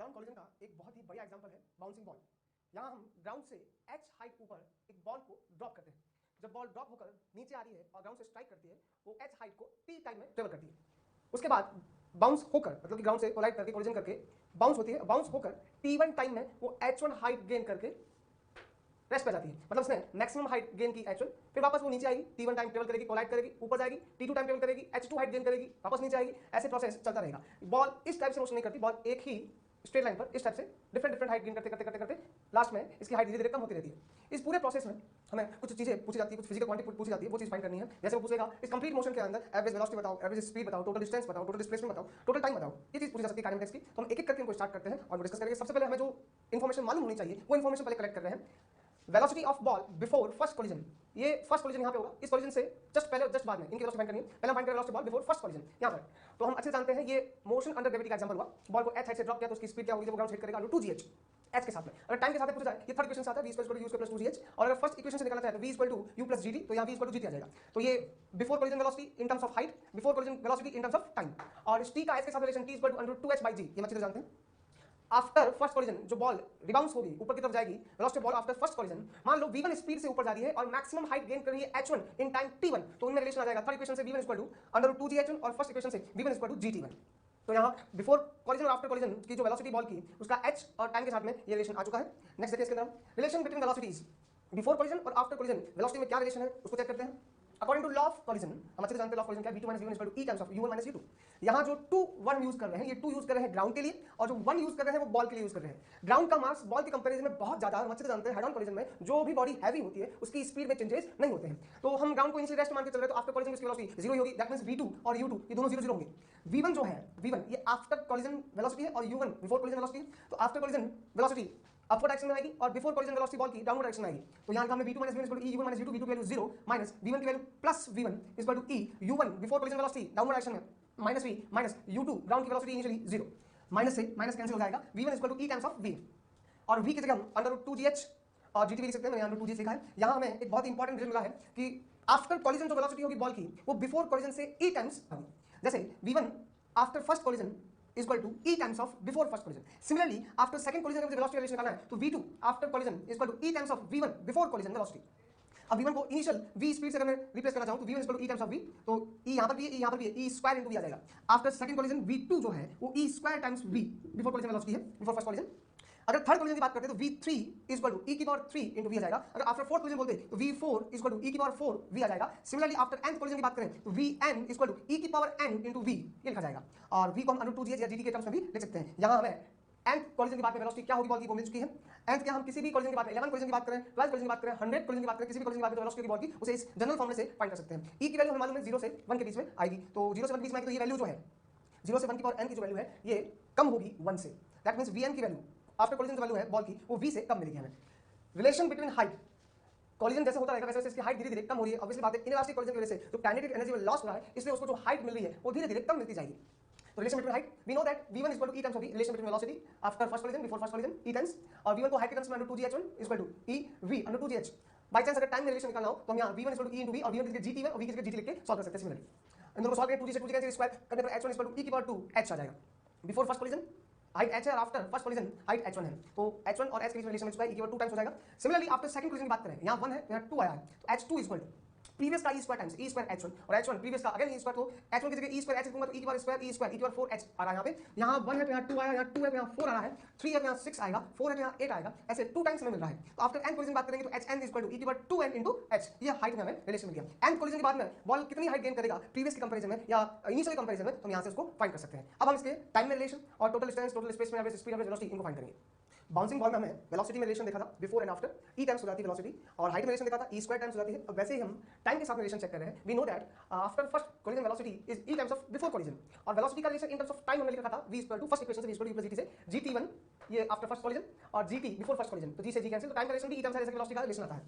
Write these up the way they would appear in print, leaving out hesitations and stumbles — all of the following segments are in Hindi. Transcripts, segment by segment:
ग्राउंड कॉलिजन का एक बहुत ही बढ़िया एग्जांपल है बाउंसिंग बॉल। यहाँ हम ग्राउंड से h हाइट ऊपर एक बॉल को ड्रॉप करते हैं। जब बॉल ड्रॉप होकर नीचे आ रही है और ग्राउंड से स्ट्राइक करती है, वो h हाइट को t टाइम में ट्रेवल करती है। उसके बाद बाउंस होकर, मतलब कि ग्राउंड से कोलाइड करके, कोलिजन करके बाउंस होती है। बाउंस होकर t1 टाइम में वो h1 हाइट गेन करके रेस्ट पे जाती है। मतलब उसने मैक्सिमम हाइट गेन की h1, फिर वापस वो नीचे आएगी, t1 टाइम ट्रेवल करेगी, कोलाइड करेगी, ऊपर जाएगी, t2 टाइम ट्रेवल करेगी, h2 हाइट गेन करेगी, वापस नीचे आएगी। ऐसे प्रोसेस चलता रहेगा। बॉल इस टाइप से मोशन नहीं करती, बॉल एक ही स्ट्रेट लाइन पर इस टाइप से डिफरेंट हाइट गेन करते करते करते करते लास्ट में इसकी हाइट धीरे धीरे कम होती रहती है। इस पूरे प्रोसेस में हमें कुछ चीजें पूछी जाती है, कुछ फिजिकल क्वांटिटी पूछी जाती है, वो चीज फाइंड करनी है। जैसे वो पूछेगा इस कंप्लीट मोशन के अंदर एवरेज वेलोसिटी बताओ, एवरेज स्पीड बताओ, टोटल डिस्टेंस बताओ, टोटल डिस्प्लेसमेंट बताओ, टोटल टाइम बताओ। ये चीज पूछी जा सकती है काइनेमेटिक्स की। तो हम एक एक करके उनको स्टार्ट करते हैं और वो डिस्कस करेंगे। सबसे पहले हमें जो इन्फॉर्मेशन मालूम होनी चाहिए वो इन्फॉर्मेशन पहले कलेक्ट कर रहे हैं। Velocity of ball before first collision, ये फर्स्ट कोलिजन यहाँ पे होगा। इस कोलिजन से जस्ट पहले, जस्ट बाद में इनकी वेलोसिटी फाइंड करनी है। पहले हम फाइंड करें velocity ball before first collision यहाँ पर। तो हम अच्छे से जानते हैं ये मोशन अंडर ग्रेविटी का एग्जांपल हुआ। बॉल को h हाइट से ड्रॉप किया तो उसकी स्पीड क्या होगी जब वो ग्राउंड हिट करेगा, 2gh h के साथ में। अगर टाइम के साथ में पूछा जाए, ये थर्ड इक्वेशन आता है v = u² + 2gh। और अगर फर्स्ट इक्वेशन से निकालना चाहे तो v = u + gt, तो यहाँ v = gt आ जाएगा। तो ये before collision velocity in terms of height, before collision velocity in terms of time. और इस t का h के साथ रिलेशन t = √2h/g, ये हम अच्छे से जानते हैं। आफ्टर फर्स्ट कोलिजन जो बॉल रिबाउंस होगी, ऊपर की तरफ जाएगी, velocity ball after first collision, मान लो v1 स्पीड से ऊपर जा रही है और मैक्सिमम हाइट गेन कर रही है h1 इन टाइम t1, तो इनमें रिलेशन आ जाएगा थर्ड इक्वेशन से v1 = √2gh1 और फर्स्ट इक्वेशन से v1 = gt1। तो यहाँ बिफोर कोलिजन और आफ्टर कोलिजन की जो वेलोसिटी बॉल की, उसका h और टाइम के साथ में ये रिलेशन आ चुका है। नेक्स्ट देखिए इसके अंदर relation between velocities before collision और आफ्टर कोलिजन, वेलोसिटी में क्या रिलेशन है उसको चेक करते हैं। According to law of collision, हम अच्छे से जानते हैं लॉ ऑफ कोलिजन क्या है, v2 - v1 = e times of u1 - u2। यहाँ जो 2 1 यूज कर रहे हैं, ये 2 यूज कर रहे हैं ग्राउंड के लिए, और जो 1 यूज कर रहे हैं वो बॉल के लिए यूज कर रहे हैं। ग्राउंड का मास बॉल के कंपैरिजन में बहुत ज्यादा है। हम अच्छे से जानते हैं हेड ऑन कोलिजन में जो भी बॉडी हैवी होती है उसकी स्पीड में चेंजेस नहीं होते हैं। तो हम ग्राउंड को इनिशियल रेस्ट मान के चल रहे हैं, तो आफ्टर कोलिजन उसकी वेलोसिटी 0 ही होगी। दैट मींस v2 और u2 ये दोनों 0 0 होंगे। v1 जो है, v1 ये आफ्टर कोलिजन वेलोसिटी है और u1 बिफोर कोलिजन वेलोसिटी है। तो after collision velocity upward direction में आएगी और बिफोर कोलिजन वेलोसिटी बॉल की डाउनवर्ड डायरेक्शन में आएगी। तो यहाँ हमने v2 - v1 = e u1 - u2, v2 की वैल्यू 0 माइनस v1 की value plus v1 = e u1 before collision velocity downward direction में minus v minus u2 ground की वेलोसिटी इनिशियली 0, माइनस से माइनस कैंसिल हो जाएगा। v1 = e times of v, और v की जगह हम √2gh और gt भी लिख सकते हैं। मैंने यहाँ √2gh लिखा है। यहाँ हमें एक बहुत इंपॉर्टेंट रिजल्ट मिला है कि आफ्टर कोलिजन जो वेलोसिटी होगी बॉल की, वो बिफोर कोलिजन से e टाइम्स होगी। जैसे v1 after first collision = e times of before first collision. Similarly after second collision का मुझे वेलोसिटी रिलेशन निकालना है, तो v2 after collision = e times of v1 before collision velocity. अब v1 को इनिशियल v स्पीड से अगर मैं रिप्लेस करना चाहूं तो v1 = e times of v, तो e यहां पर भी है, e यहां पर भी है, e स्क्वायर इनटू v आ जाएगा। आफ्टर सेकंड कोलिजन v2 जो है वो e square times v before collision velocity है, बिफोर फर्स्ट कोलिजन। अगर थर्ड कोलिजन की बात करते हैं तो v3 = e³ इनटू v आ जाएगा। अगर आफ्टर फोर्थ कोलिजन बोलते तो v4 = e⁴ v आ जाएगा। सिमिलरली आफ्टर nth कोलिजन की बात करें तो vn = e⁻n इनटू v ये लिखा जाएगा। और v को हम √2gh या gt के टर्म्स में भी लिख सकते हैं। यहाँ हमें nth कोलिजन की बात में वेलोसिटी क्या होगी बॉल की वो मिल चुकी है। nth क्या, हम किसी भी कोलिजन की बात, 11 कोलिजन की बात करें, 12 कोलिजन की बात करें, 100 कोलिजन की बात करें, किसी भी कोलिजन की बात करें तो वेलोसिटी की बॉल की उसे इस जनरल फॉर्मूले से फाइंड कर सकते हैं। e की वैल्यू हमें मालूम है 0 से 1 के बीच में आएगी। तो 0 से 1 के बीच में आएगी, तो ये वैल्यू जो है 0 से 1 की पावर n की जो वैल्यू है ये कम होगी 1 से। दैट मींस vn की वैल्यू आफ्टर कोलिजन की वैल्यू है बॉल की, वो v से कम मिलेगी हमें। रिलेशन बिटवीन हाइट, कोलिजन जैसे होता रहेगा वैसे वैसे इसकी हाइट धीरे धीरे कम हो रही है। ऑब्वियसली बात है, इनइलास्टिक कोलिजन की वजह से जो काइनेटिक एनर्जी में लॉस हो रहा है, इसलिए उसको जो हाइट मिल रही है वो धीरे धीरे कम मिलती जाएगी। तो relation between height, we know that v1 = e times of v, relation between velocity after first collision before first collision e times, और v1 को हाइट के टर्म्स में √2gh1 = e v √2gh। By chance अगर टाइम में रिलेशन निकालना हो तो हम यहाँ v1 = e * v और v1 की जगह gt1 और v की जगह gt लिख के सॉल्व कर सकते हैं। सिमिलरली इन दोनों को सॉल्व करें, 2g से 2g कैंसिल, स्क्वायर करने पर h1 = e⁻²h आ जाएगा। Before first collision height h है और after first collision height h1 है, तो h1 और h के बीच में रिलेशन में e⁻² टाइम्स हो जाएगा। सिमिलरली आफ्टर सेकंड कोलिजन की बात करें, यहाँ 1 है यहाँ 2 आया है, तो h2 = प्रीवियस का e² टाइम्स e² h1 और h1 प्रीवियस का अगेन e², तो h1 की जगह e² h लिखूंगा तो e² e², e⁴h आ रहा है यहाँ पे। यहाँ 1 है तो यहाँ 2 आया, यहाँ 2 है तो यहाँ 4 आ रहा है, 3 है तो यहाँ 6 आएगा, 4 है तो यहाँ 8 आएगा, ऐसे 2 टाइम्स हमें मिल रहा है। तो आफ्टर n कोलिजन बात करेंगे तो hn = e⁻²n इनटू h, ये हाइट में हमें रिलेशन मिल गया। n कोलिजन के बाद में बॉल कितनी हाइट गेन करेगा प्रीवियस के कंपैरिजन में या इनिशियल कंपैरिजन में, तो हम यहाँ से उसको फाइंड कर सकते हैं। अब हम इसके टाइम में रिलेशन और टोटल डिस्टेंस, टोटल स्पेस में एवरेज स्पीड, एवरेज वेलोसिटी इनको फाइंड करेंगे। बाउंसिंग बॉल में हमने वेलोसिटी में रिलेशन देखा था before and after, e times हो जाती है वेलोसिटी, और हाइट में रिलेशन देखा था e² टाइम्स हो जाती है। अब वैसे ही हम टाइम के साथ रिलेशन चेक कर रहे हैं। We know that after first collision velocity is e times of before collision, और वेलोसिटी का relation in terms of time हमने लिखा था v = फर्स्ट इक्वेशन से v = u + gt से gt1 ये आफ्टर फर्स्ट कोलिजन और gt बिफोर फर्स्ट कोलिजन, तो g से g कैंसिल, तो टाइम का रिलेशन भी e टाइम्स है, जैसे वेलोसिटी का रिलेशन आता है।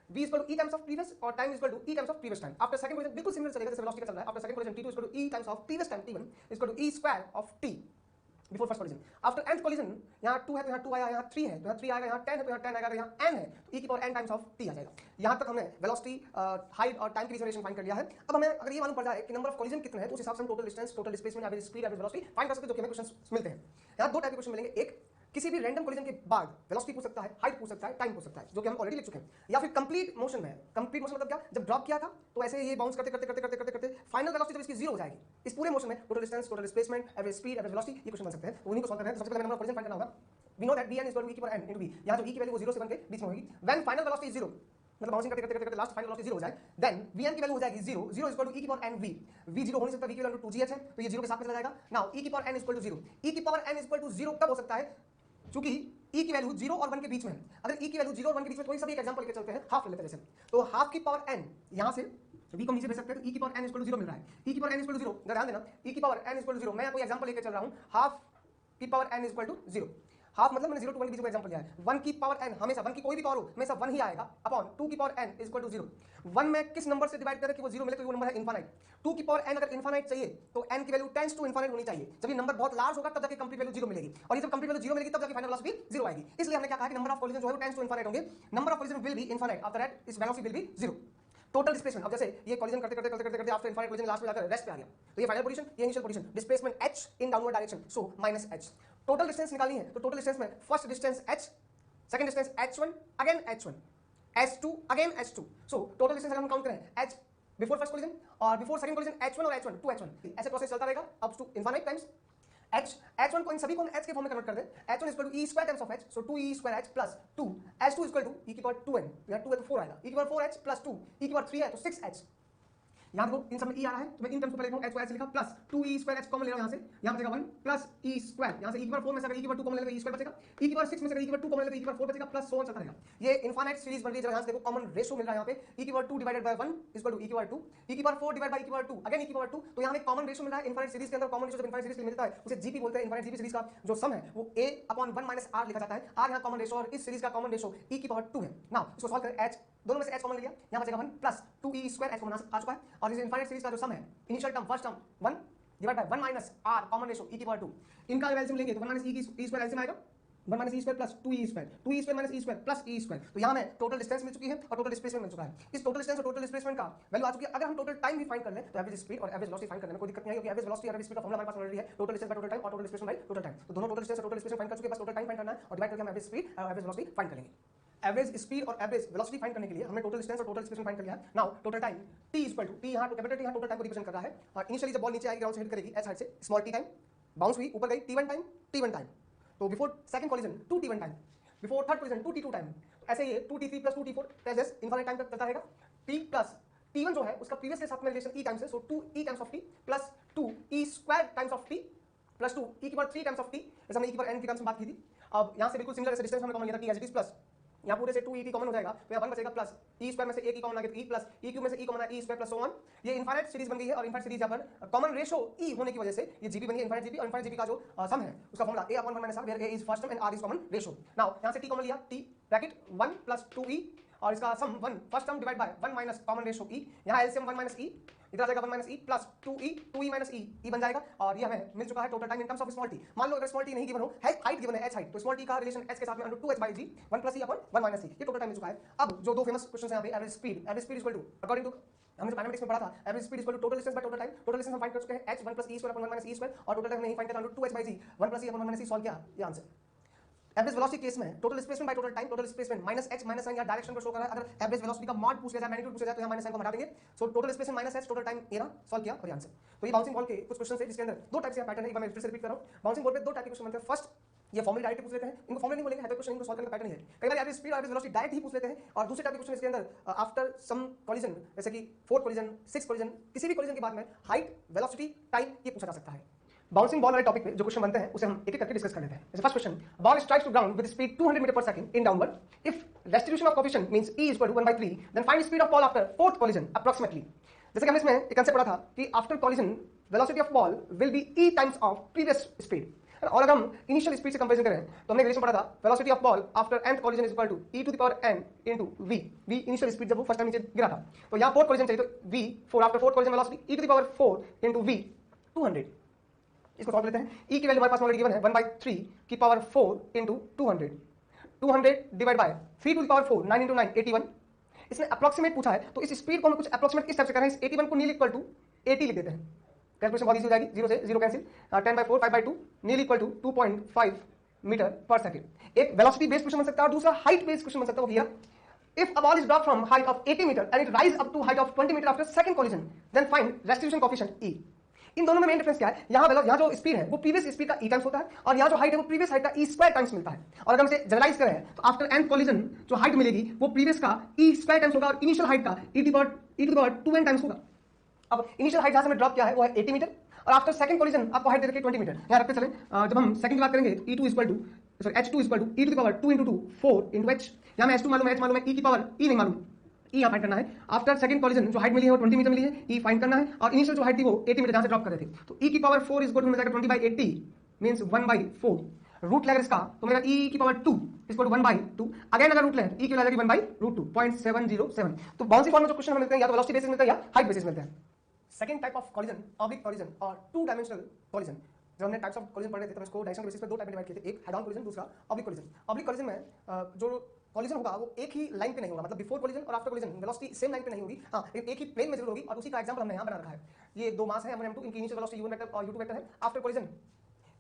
v = e times of previous और time = e times of previous time. After second collision बिल्कुल सिमिलर चलेगा जैसे वेलोसिटी का चल रहा है। After second collision t2 = e times of previous time t1 = e² of t। Before first collision. After nth collision यहाँ 2 है तो यहाँ 2 आया, यहाँ 3 है तो यहाँ 3 आएगा, यहाँ 10 है तो यहाँ 10 आएगा, यहाँ n है तो e की power n times of t आ जाएगा। यहाँ तक हमने वेलोसिटी, हाइट और टाइम की रिलेशन फाइंड कर लिया है। अब हमें अगर ये मालूम पड़ जाए कि नंबर ऑफ कोलिजन कितने हैं तो उस हिसाब से हम total distance, total displacement, average speed, average velocity find कर सकते हैं, जो कि हमें क्वेश्चन मिलते हैं। यहाँ दो टाइप के क्वेश्चन मिलेंगे, एक किसी भी रैंडम कोलिजन के बाद वेलोसिटी पूछ सकता है, हाइट पूछ सकता है, टाइम पूछ सकता है, जो कि हम ऑलरेडी लिख चुके हैं, या फिर कंप्लीट मोशन में। कंप्लीट मोशन मतलब क्या, जब ड्रॉप किया था तो ऐसे ये बाउंस करते करते करते करते करते करते फाइनल वेलोसिटी जब इसकी जीरो हो जाएगी, इस पूरे मोशन में total distance, total displacement, average speed, average velocity, ये क्वेश्चन बन सकते हैं। उन्हीं को सॉल्व करना है। तो सबसे पहले नंबर ऑफ कोलिजन फाइंड करना होगा। We know that vn is equal to e की पावर n इनटू v। यहां जो e की वैल्यू वो 0 से 1 के बीच में होगी। व्हेन फाइनल वेलोसिटी इज 0, मतलब बाउंसिंग करते करते करते लास्ट फाइनल वेलोसिटी 0 हो जाए, देन vn की वैल्यू हो जाएगी 0, 0 इज इक्वल टू e की पावर n v। v 0 हो नहीं सकता, v की वैल्यू 2gh है तो ये 0 के साथ में चला जाएगा। नाउ e की power n is equal to 0, e की power n is equal to 0 कब हो सकता है, क्योंकि e की वैल्यू 0 और 1 के बीच में है। अगर e की वैल्यू 0 और 1 के बीच में, कोई सा भी एक एग्जांपल लेके चलते हैं, हाफ ले लेते हैं जैसे, तो हाफ की पावर n यहां से v को नीचे भेज सकते हैं तो e की power n is equal to 0 मिल रहा है। e की power n is equal to 0, ध्यान देना, e की power n is equal to 0, मैं कोई एग्जांपल लेके चल रहा हूं, हाफ की power n is equal to 0। Half मतलब मैंने 0 to 1 के बीच में एग्जांपल लिया है। 1 की पावर n हमेशा, 1 की कोई भी पावर हो हमेशा 1 ही आएगा, अपॉन 2 की power n is equal to 0। 1 में किस नंबर से डिवाइड करें कि वो 0 मिले, तो वो नंबर है इनफाइनाइट। 2 की पावर n अगर इनफाइनाइट चाहिए तो n की वैल्यू टेंड्स टू इनफाइनाइट होनी चाहिए। जब ये नंबर बहुत लार्ज होगा तब जाके कंप्लीट वैल्यू 0 मिलेगी, और ये जब कंप्लीट वैल्यू 0 मिलेगी तब जाके फाइनल वेलोसिटी 0 आएगी। इसलिए हमने क्या कहा कि नंबर ऑफ कोलिजन जो है वो टेंड्स टू इनफाइनाइट होंगे, number of collision will be infinite, after that इस velocity will be 0। Total displacement, अब जैसे ये कोलिजन करते करते करते करते करते आफ्टर इनफाइनाइट कोलिजन लास्ट में जाकर रेस्ट पे आ गया, तो ये फाइनल पोजीशन, ये initial position, displacement h in downward direction, so minus h। Total distance निकालनी है तो टोटल डिस्टेंस में first distance h, second distance h1 again h1, h2 again h2, so total distance अगर हम काउंट करें h बिफोर फर्स्ट कोलिजन और बिफोर सेकंड कोलिजन h1 और h1 2h1, ऐसे प्रोसेस चलता रहेगा up to infinite times. h1 को इन सभी को हम h के फॉर्म में कन्वर्ट कर दें, h1 equal to e square times of h, so 2e square h plus 2, h2 equal to e की पावर 2n, यहां 2 है तो 4 आएगा, e की पावर 4h प्लस 2, e की पावर 3 है तो 6h। याद रखो इन सब में e आ रहा है तो मैं इन टर्म्स को पहले लिखूं, h को h लिखा plus 2e square h common ले रहा हूं, यहां बचेगा 1 प्लस e स्क्वायर, यहां से e की पावर 4 में से अगर e की पावर 2 कॉमन ले लेगा e स्क्वायर बचेगा, e की पावर 6 में से अगर e की पावर 2 कॉमन ले लेगा e की पावर 4 बचेगा, प्लस सो ऑन चलता रहेगा। ये इनफाइनाइट सीरीज बन रही है। जब यहां से देखो कॉमन रेशियो मिल रहा है, यहां पे e की power 2 divided by 1 is equal to e की पावर 2, e की पावर 4 डिवाइड बाय e की पावर 2 अगेन e की पावर 2, तो यहां में कॉमन रेशियो मिल रहा है। इनफाइनाइट सीरीज के अंदर कॉमन रेशियो जब इनफाइनाइट सीरीज मिलता है उसे जीपी बोलते हैं। इनफाइनाइट जीपी सीरीज का जो सम है वो a अपॉन 1 माइनस r लिखा जाता है। r यहां कॉमन रेशियो और इस सीरीज का कॉमन रेशियो e की पावर 2 है। नाउ इसको सॉल्व करें, h दोनों में से h कॉमन ले लिया, यहां बचेगा 1 plus 2e square h common आ चुका है, और इस इनफाइनाइट सीरीज का जो सम है, initial term first term 1 divide by 1 minus r common ratio e की पावर 2, इनका एलसीएम लेंगे तो 1 माइनस e की स्क्वायर एलसीएम आएगा, 1 minus e square plus 2e square, 2e square minus e square plus e square. तो यहां में टोटल डिस्टेंस मिल चुकी है और टोटल डिस्प्लेसमेंट मिल चुका है। इस टोटल डिस्टेंस और टोटल डिस्प्लेसमेंट का वैल्यू आ चुकी है। अगर हम टोटल टाइम भी फाइंड कर लें तो एवरेज स्पीड और एवरेज वेलोसिटी फाइंड करने में कोई दिक्कत नहीं है, क्योंकि एवरेज वेलोसिटी और एवरेज स्पीड का फॉर्मूला हमारे पास ऑलरेडी है, total distance by total time और total displacement by total time. तो दोनों टोटल डिस्टेंस और टोटल डिस्प्लेसमेंट फाइंड कर चुके हैं, बस टोटल टाइम फाइंड करना है और डिवाइड करके हम एवरेज स्पीड और एवरेज वेलोसिटी फाइंड करेंगे। एवरेज स्पीड और एवरेज वेलोसिटी फाइंड करने के लिए हमने टोटल डिस्टेंस और टोटल डिस्प्लेसमेंट फाइंड कर लिया है। Now total time t equal to t, यहां कैपिटल T यहां टोटल टाइम को रिप्रेजेंट कर रहा है, और इनिशियली जब बॉल नीचे आएगी ग्राउंड से हिट करेगी h हाइट से, स्मॉल t टाइम बाउंस हुई, ऊपर गई t1 टाइम, तो before second collision 2t1 time, before third collision 2t2 time, ऐसे ये 2t3 plus 2t4 as infinite time तक चलता रहेगा। t प्लस t1 जो है उसका प्रीवियस के साथ में रिलेशन e टाइम्स है, सो 2e times of t plus 2e square times of t plus 2 e की पावर 3 टाइम्स ऑफ t, जैसे हमने e की पावर n की टर्म्स में बात की थी। अब यहां से बिल्कुल सिमिलर ऐसे डिस्टेंस हमने कॉमन लिया था t as it is plus, यहाँ पूरे से 2et कॉमन हो जाएगा तो यहाँ 1 बचेगा प्लस e स्क्वायर में से a की कॉमन आ गई e प्लस e क्यूब में से e कॉमन आया e square plus so on. ये इनफाइनाइट सीरीज बन गई है, और इनफाइनाइट सीरीज यहाँ पर कॉमन रेशियो e होने की वजह से ये जीपी बनी है, इनफाइनाइट जीपी। और इनफाइनाइट जीपी का जो सम है उसका formula a upon 1 minus r, where a is first term and r is common ratio. Now यहाँ से t कॉमन लिया, t ब्रैकेट 1 प्लस 2e, और इसका sum 1 first term divide by 1 minus common ratio e, यहाँ एलसीएम 1 माइनस e, इधर आ जाएगा 1 minus e plus 2e minus e बन जाएगा, और ये हमें मिल चुका है total time in terms of small t। मान लो अगर स्मॉल t नहीं गिवन हो, हाइट गिवन है h हाइट, तो स्मॉल t का रिलेशन h के साथ में under 2h by g 1 plus e upon 1 minus e, ये टोटल टाइम मिल चुका है। अब जो दो फेमस क्वेश्चंस हैं यहाँ पे, average speed equal to, according to हमने जो काइनेमेटिक्स में पढ़ा था, average speed equal to total distance by total time. Total distance हम फाइंड कर चुके हैं h 1 plus e square upon 1 minus e square, और टोटल टाइम नहीं फाइंड करना, under 2h by g 1 plus e upon 1 minus e solve किया, ये आंसर। एवरेज वेलोसिटी केस में total displacement by total time, total displacement minus h minus sign या डायरेक्शन को शो कर रहा है। अगर एवरेज वेलोसिटी का मॉड पूछ लिया जाए, मैग्नीट्यूड पूछा जाए, तो यहां माइनस साइन को हटा देंगे। So total displacement minus h, total time ये ना सॉल्व किया और ये आंसर। तो ये बाउंसिंग बॉल के कुछ क्वेश्चन है जिसके अंदर दो टाइप से पैटर्न है, एक बार मैं फिर से रिपीट कर रहा हूं। बाउंसिंग बॉल पे दो टाइप के क्वेश्चन बनते हैं। फर्स्ट ये फॉर्मूला डायरेक्ट पूछ लेते हैं, इनको फॉर्मूला नहीं बोलेंगे, है तो क्वेश्चन, इनको सॉल्व करने का पैटर्न है। कई बार एवरेज स्पीड और एवरेज वेलोसिटी डायरेक्ट ही पूछ लेते हैं, और दूसरे टाइप के क्वेश्चन इसके अंदर आफ्टर सम कोलिजन, जैसे कि फोर्थ कोलिजन, सिक्स्थ कोलिजन, किसी भी कोलिजन के बाद में हाइट, वेलोसिटी, टाइम ये पूछा जा सकता है। बाउंसिंग बॉल वाले टॉपिक पे जो क्वेश्चन बनते हैं उसे हम एक एक करके डिस्कस कर लेते हैं। जैसे first question, ball strikes to ground with speed 200 metre पर second in downward. If restitution of coefficient means e equal to 1/3, then find speed of ball after fourth collision approximately. जैसे कि हमने इसमें एक कांसेप्ट पढ़ा था कि after collision velocity of ball will be e times of previous speed, और अगर हम इनिशियल स्पीड से कंपैरिजन करें तो हमने रिलेशन पढ़ा था, velocity of ball after nth collision is equal to e to the power n into v। v initial speed जब वो फर्स्ट टाइम नीचे गिरा था, तो यहां फोर्थ कोलिजन चाहिए तो v 4 after fourth collision velocity e to the power 4 into v 200। इसको सॉल्व लेते हैं। ई की वैल्यू हमारे पास ऑलरेडी गिवन है 1/3 की power 4 into 200 divide by 3 to the power 4 9 into 9 81। इसने अप्रोक्सीमेट पूछा है तो इस स्पीड को हम कुछ अप्रोक्सीमेट इस टाइप से कर रहे हैं, इस 81 को नील इक्वल टू 80 लिख देते हैं। कैलकुलेशन बहुत इजी हो जाएगी, 0 से 0 कैंसिल, 10/4 5/2 नील इक्वल टू 2.5 मीटर पर सेकंड। एक वेलोसिटी बेस्ड क्वेश्चन बन सकता है और दूसरा हाइट बेस्ड क्वेश्चन बन सकता है। वो भैया if a ball is dropped from height of 80 meter and it rises up to height of 20 meter after second collision then find restitution coefficient E। इन दोनों में मेन डिफरेंस क्या है, यहाँ जो स्पीड है वो प्रीवियस स्पीड का ई टाइम्स होता है और यहाँ जो हाइट है वो प्रीवियस हाइट का ई स्क्वायर टाइम्स मिलता है। और अगर हम इसे जनरलाइज करें तो आफ्टर एन कोलिजन जो हाइट मिलेगी वो प्रीवियस का ई स्क्वायर टाइम्स होगा और इनिशियल हाइट का e to the power 2n times होगा। अब इनिशियल हाइट जहां से हमने ड्रॉप किया है वो है 80 मीटर और आफ्टर सेकंड कोलिजन आपको हाइट दे रखी है 20 मीटर। यहाँ रखते चले, जब हम सेकंड की बात करेंगे h2 equal to e to the power 2 into 2 4 into h। यहाँ में h2 मालूम है, h मालूम है, e की पावर e नहीं मालूम, ई यहाँ फाइंड करना है। आफ्टर सेकंड कोलिजन जो हाइट मिली है वो 20 मीटर मिली है, ई फाइंड करना है और इनिशियल जो हाइट थी वो 80 मीटर जहां से ड्रॉप कर रहे थे। तो ई की पावर 4 इज इक्वल टू मिल जाएगा 20/80 मींस 1/4। रूट लेगा इसका तो मेरा ई की power 2 is equal to 1/2। Again अगर रूट लें तो ई की वैल्यू आ जाएगी 1/√2 0.707। तो बाउंसी फॉर्म में जो क्वेश्चन हमें मिलते हैं या तो वेलोसिटी बेसिस मिलता है या हाइट बेसिस मिलता है। Second type of collision oblique collision और टू डायमेंशनल कोलिजन। जब हमने टाइप्स ऑफ कोलिजन पढ़ रहे थे तो इसको डायरेक्शन के बेसिस पे दो टाइप में डिवाइड किए थे, एक हेड ऑन कोलिजन, दूसरा ऑब्लिक कोलिजन। ऑब्लिक कोलिजन में जो कोलिजन होगा वो एक ही लाइन पे नहीं होगा, मतलब बिफोर कोलिजन और after collision velocity same line पे नहीं होगी, हाँ एक ही प्लेन में जरूर होगी। और उसी का एग्जांपल हमने यहाँ बना रखा है। ये दो मास है m1 m2, इनकी इनिशियल वेलोसिटी u1 वेक्टर और u2 वेक्टर है। आफ्टर कोलिजन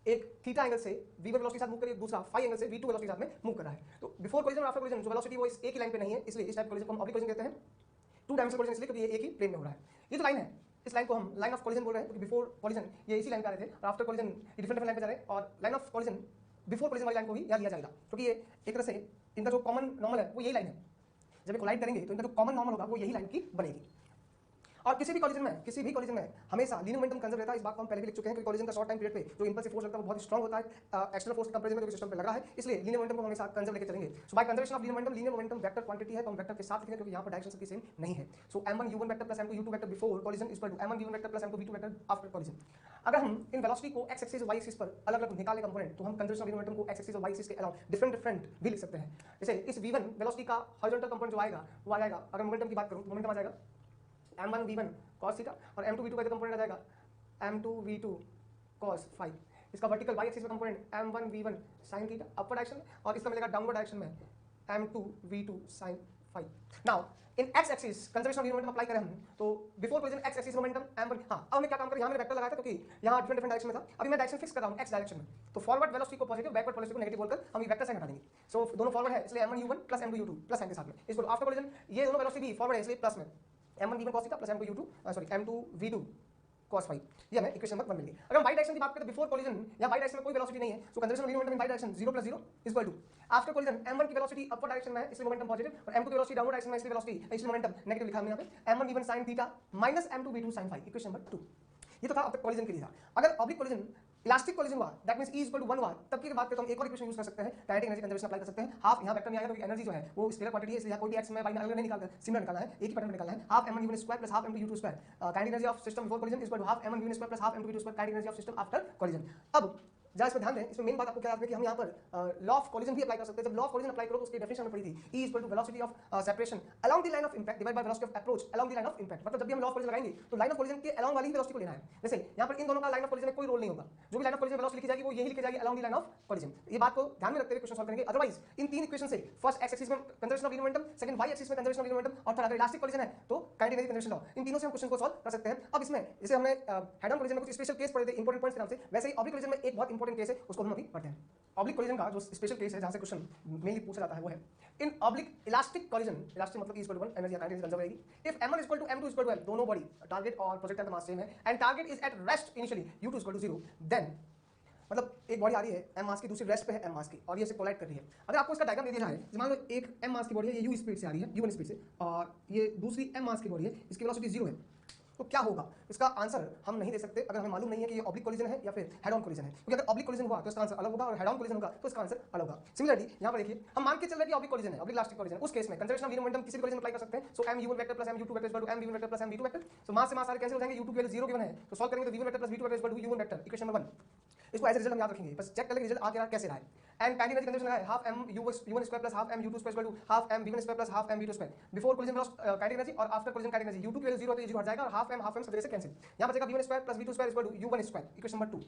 एक थीटा एंगल से v1 वेलोसिटी के साथ मूव कर रही है, दूसरा फाई एंगल से v2 वेलोसिटी के साथ में मूव कर रहा है। तो बिफोर कोलिजन और आफ्टर कोलिजन जो वेलोसिटी वो इस एक ही लाइन पे नहीं है, इसलिए इस टाइप कोलिजन को हम ऑब्लिक कोलिजन कहते हैं। टू डायमेंशनल कोलिजन इसलिए क्योंकि ये एक ही प्लेन में हो रहा है। ये जो लाइन है इस लाइन को हम लाइन ऑफ कोलिजन बोल रहे हैं क्योंकि बिफोर कोलिजन ये इसी लाइन पे आ रहे थे और आफ्टर कोलिजन ये डिफरेंट लाइन पे जा रहे हैं। और line of collision before collision वाली लाइन को ही यहाँ लिया जाएगा क्योंकि ये एक तरह से इनका जो कॉमन नॉर्मल है वो यही लाइन है। जब ये कोलाइड करेंगे तो इनका जो कॉमन नॉर्मल होगा वो यही लाइन की बनेगी। और किसी भी कोलिजन में हमेशा लीनियर मोमेंटम कंजर्व रहता है। इस बात को हम पहले भी लिख चुके हैं कि कोलिजन का शॉर्ट टाइम पीरियड पे जो इंपल्सिव फोर्स लगता है वो बहुत स्ट्रांग होता है एक्सटर्नल फोर्स के कंपैरिजन में जो सिस्टम पे लग रहा है, इसलिए लीनियर मोमेंटम को हमेशा कंजर्व लेके चलेंगे। So by conservation of linear momentum vector quantity है तो हम वेक्टर के साथ लिखेंगे क्योंकि यहाँ पर डायरेक्शन सबकी सेम नहीं है। So m1 u1 vector plus m2 u2 vector before collision is equal to m1 v1 vector plus m2 v2 vector after collision. अगर हम इन वेलोसिटी को x एक्सिस और y एक्सिस पर अलग अलग निकालने कंपोनेंट तो हम कंजर्वेशन ऑफ लीनियर मोमेंटम को x एक्सिस और y एक्सिस के अलावा डिफरेंट भी लिख सकते हैं। जैसे इस v1 वेलोसिटी का हॉरिजॉन्टल कंपोनेंट जो आएगा वो आ जाएगा, अगर मोमेंटम की बात करूं तो मोमेंटम आ जाएगा m1 v1 cos थीटा और m2 v2 का जो कंपोनेंट आ जाएगा m2 v2 cos फाई। इसका वर्टिकल y एक्सिस में component m1 v1 sin theta upper direction में और इसका मिलेगा डाउनवर्ड डायरेक्शन में m2 v2 sin phi. Now in x axis conservation of linear momentum apply करें हम तो before collision x axis momentum m1। हां अब मैं क्या काम करूं, यहां मैंने वेक्टर लगाया था क्योंकि यहां डिफरेंट डायरेक्शन में था, अभी मैं डायरेक्शन फिक्स कर रहा हूं x डायरेक्शन में। तो फॉरवर्ड वेलोसिटी को पॉजिटिव, बैकवर्ड वेलोसिटी को नेगेटिव बोलकर हम ये वेक्टर साइन हटा देंगे। सो दोनों फॉरवर्ड है इसलिए m1 u1 plus m2 u2 plus sign के साथ में इसको आफ्टर कोलिजन ये दोनों वेलोसिटी भी फॉरवर्ड है इसलिए प्लस में m1 v1 cos theta plus m2 u2 sorry m2 v2 cos phi. ये हमें इक्वेशन नंबर 1 मिल गई। अगर हम y डायरेक्शन की बात करें तो बिफोर कोलिजन या y डायरेक्शन में कोई वेलोसिटी नहीं है so conservation of linear momentum in y direction 0 + 0 is equal to after collision m1 की वेलोसिटी अपर डायरेक्शन में है इसलिए मोमेंटम पॉजिटिव और m2 की वेलोसिटी डाउनवर्ड डायरेक्शन में इसलिए वेलोसिटी इसलिए मोमेंटम नेगेटिव लिखा हमने यहां पे m1 v1 sin theta minus m2 v2 sin phi. Equation number 2 ये तो था अब तक कोलिजन के लिए था। अगर ऑब्लिक कोलिजन इलास्टिक कोलिजन हुआ दैट मींस E = 1 हुआ तब की बात करें तो हम एक और इक्वेशन यूज कर सकते हैं, काइनेटिक एनर्जी कंजर्वेशन अप्लाई कर सकते हैं। हाफ यहां वेक्टर में आएगा क्योंकि एनर्जी जो है वो स्केलर क्वांटिटी है इसलिए यहां कोई भी x में y में अलग नहीं निकालकर सिमिलर निकालना है, एक ही पैटर्न में निकालना है। Half m1 v1 square plus half m2 u2 square kinetic energy of system before collision = half m1 v1 square plus half m2 v2 square kinetic energy of system after collision. अब जरा इसमें ध्यान दें, इसमें मेन बात आपको क्या याद है कि हम यहाँ पर लॉ ऑफ कोलिजन भी अप्लाई कर सकते हैं। जब लॉ ऑफ कोलिजन अप्लाई करो तो उसकी डेफिनेशन हमें पड़ी थी E = velocity of separation along the line of impact divide by velocity of approach along the line of impact. मतलब जब भी हम लॉ ऑफ कोलिजन लगाएंगे तो लाइन ऑफ कोलिजन के अलोंग वाली ही वेलोसिटी को लेना है। जैसे यहाँ पर इन दोनों का लाइन ऑफ कोलिजन में कोई रोल नहीं होगा, जो भी लाइन ऑफ कोलिजन वेलोसिटी लिखी जाएगी वो यही लिखी जाएगी along the line of collision. ये बात को ध्यान में रखते हुए क्वेश्चन सॉल्व करेंगे। अदरवाइज इन तीन इक्वेशन से फर्स्ट x एक्सिस में conservation of linear momentum, second y axis में कंजर्वेशन ऑफ लीनियर मोमेंटम और थर्ड अगर इलास्टिक कोलिजन है तो काइनेटिक एनर्जी कंजर्वेशन लॉ, इन तीनों से हम क्वेश्चन को सॉल्व कर सकते हैं। अब इसमें जैसे हमने हेड ऑन कोलिजन में कुछ स्पेशल केस पढ़े थे इंपॉर्टेंट पॉइंट्स के नाम से, वैसे ही ऑब्लिक कोलिजन में एक बहुत इंपॉर्टेंट केस है उसको हम अभी पढ़ते हैं। ऑब्लिक कोलिजन का जो स्पेशल केस है जहां से क्वेश्चन मेनली पूछा जाता है वो है in oblique elastic collision. Elastic मतलब E = 1 एनर्जी काइनेटिक कंजर्व रहेगी इफ m1 = m2 = m, दोनों बॉडी टारगेट और प्रोजेक्टाइल का मास सेम है and target is at rest initially u2 = 0 then मतलब एक बॉडी आ रही है m मास की, दूसरी रेस्ट पे है m मास की और ये इसे कोलाइड कर रही है। अगर आपको इसका डायग्राम दे दिया जाए, मान लो एक m मास की बॉडी है, ये u स्पीड से आ रही है u1 स्पीड से और ये दूसरी m मास की बॉडी है, इसकी वेलोसिटी 0 है, तो क्या होगा? इसका आंसर हम नहीं दे सकते अगर हमें मालूम नहीं है कि ये ऑब्लिक कोलिजन है या फिर हेड ऑन कोलिजन है, क्योंकि अगर ऑब्लिक कोलिजन हुआ तो इसका आंसर अलग होगा और हेड ऑन कोलिजन होगा तो इसका आंसर अलग होगा। सिमिलरली यहां पर देखिए हम मान के चल रहे हैं कि ऑब्लिक कोलिजन है, ऑब्लिक इलास्टिक कोलिजन, उस केस में कंजर्वेशन ऑफ लीनियर मोमेंटम किसी भी कोलिजन अप्लाई कर सकते हैं। So m u1 vector plus m u2 vector m v1 vector plus m v2 vector, so mass से मास सारे कैंसिल हो जाएंगे, u2 की वैल्यू 0 गिवन है तो सॉल्व करेंगे तो v1 vector plus v2 vector u1 vector equation number 1। इसको एज रिजल्ट हम याद रखेंगे, बस चेक कर लेंगे रिजल्ट आ क्या कैसे रहा है। एंड काइनेटिक एनर्जी कंजर्वेशन है half m u1 square plus half m u2 square half m v1 square plus half m v2 square. Before collision kinetic energy और after collision kinetic energy u2 की वैल्यू 0 तो ये 0 हट जाएगा और हाफ m सब जगह से कैंसिल, यहां बचेगा v1 square plus v2 square u1 square equation number 2।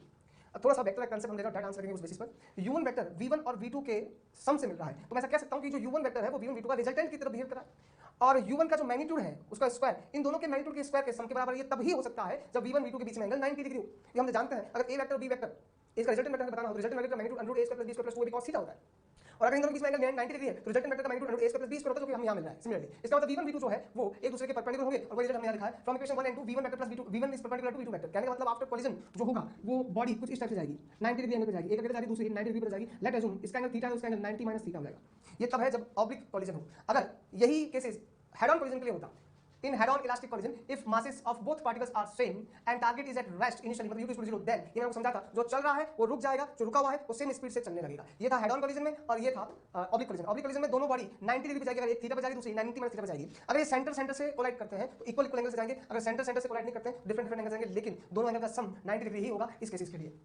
अब थोड़ा सा वेक्टर का कंसेप्ट हम देखा, डायरेक्ट आंसर करेंगे उस बेसिस पर। u1 वेक्टर v1 और v2 के सम से मिल रहा है, तो मैं ऐसा कह सकता हूं कि जो u1 वेक्टर है वो v1 v2 का रिजल्टेंट की तरह बिहेव कर रहा है, और u1 का जो मैग्नीट्यूड है उसका स्क्वायर इन दोनों के मैग्नीट्यूड के स्क्वायर के सम के बराबर ये तभी हो सकता है जब v1 v2 के बीच में एंगल 90 डिग्री हो। ये हम जानते हैं, अगर a वेक्टर और b वेक्टर इसका रिजल्टेंट वेक्टर बताना हो तो रिजल्टेंट वेक्टर का magnitude √a square + b square + 2ab cos theta होता है, और अगर इन दोनों के बीच में एंगल 90 डिग्री है तो रिजल्टेंट वेक्टर का magnitude √a square + b square होता है, जो कि हमें यहां मिल रहा है। सिमिलरली इसका मतलब v1 v2 जो है वो एक दूसरे के परपेंडिकुलर होंगे, और वो रिजल्ट हमने यहां लिखा है from equation 1 and 2 v1 vector + v2 v1 is perpendicular to v2 vector. कहने का मतलब आफ्टर कोलिजन जो होगा वो बॉडी कुछ इस टाइप से जाएगी, 90 डिग्री एंगल पे जाएगी, एक अगर जा रही दूसरी 90 डिग्री पर जाएगी। लेट अज्यूम इसका एंगल थीटा है, उसका एंगल 90 - थीटा हो जाएगा। ये तब है जब ऑब्लिक कोलिजन हो। अगर यही केसेस हेड ऑन कोलिजन के लिए होता, in head-on elastic collision, if masses of both particles are same and target is at rest initially, मतलब u2 = 0, then ये मैंने आपको समझा था, जो चल रहा है वो रुक जाएगा, जो रुका हुआ है वो सेम स्पीड से चलने लगेगा। ये था हेड-ऑन कोलिजन में, और ये था ऑब्लिक कोलिजन। ऑब्लिक कोलिजन में दोनों बॉडी 90 डिग्री पे जाएगी, अगर एक थीटा पे जाएगी दूसरी 90 - थीटा पे जाएगी। अगर ये सेंटर से कोलाइड करते हैं तो इक्वल एंगल से जाएंगे, अगर सेंटर से कोलाइड नहीं करते हैं डिफरेंट एंगल जाएंगे, लेकिन दोनों एंगल का सम 90 डिग्री ही होगा इस केसेस के लिए।